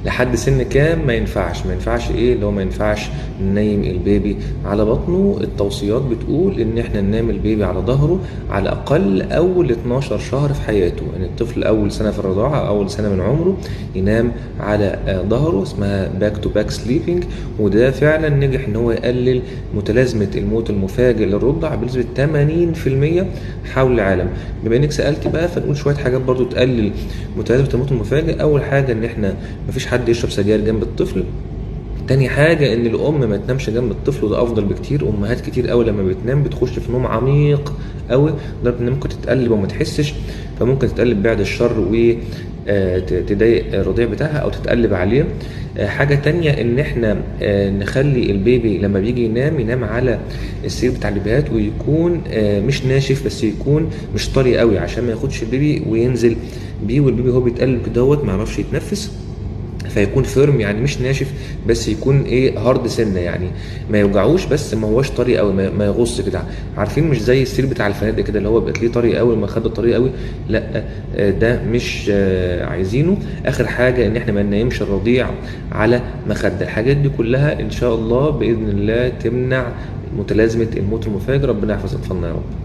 لحد سن كام ما ينفعش ايه اللي هو ما ينفعش ننيم البيبي على بطنه. التوصيات بتقول ان احنا ننام البيبي على ظهره على الاقل اول 12 شهر في حياته. يعني الطفل اول سنه في الرضاعه، اول سنه من عمره، ينام على ظهره، اسمها باك تو باك سليبنج. وده فعلا نجح ان هو يقلل متلازمه الموت المفاجئ للرضع بنسبه 80% حول العالم. بما انك سالت بقى، فنقول شويه حاجات برضو تقلل متلازمه الموت المفاجئ. اول حاجه ان احنا مفيش حد يشرب سجاير جنب الطفل. تاني حاجة ان الام ما تنامش جنب الطفل، وده افضل بكتير. امهات كتير قوي لما بتنام بتخش في نوم عميق قوي لدرجة ان ممكن تتقلب وما تحسش، فممكن تتقلب بعد الشر و تضايق الرضيع بتاعها او تتقلب عليه. حاجة تانية ان احنا نخلي البيبي لما بيجي ينام على السرير بتاع البيبيهات، ويكون مش ناشف، بس يكون مش طري قوي عشان ما ياخدش البيبي وينزل بيه، والبيبي هو بيتقلب كدهوت ما يعرفش يتنفس. فيكون فيرم، يعني مش ناشف، بس يكون ايه هارد سنه، يعني ما يوجعوش بس ما هوش طري قوي، ما يغص كده. عارفين مش زي السير بتاع الفنادق كده اللي هو بيبقى ليه طري قوي، المخده طري قوي، لا ده مش عايزينه. اخر حاجه ان احنا ما ننيمش الرضيع على مخده. الحاجات دي كلها ان شاء الله باذن الله تمنع متلازمه الموت المفاجئ. ربنا يحفظ اطفالنا يا رب.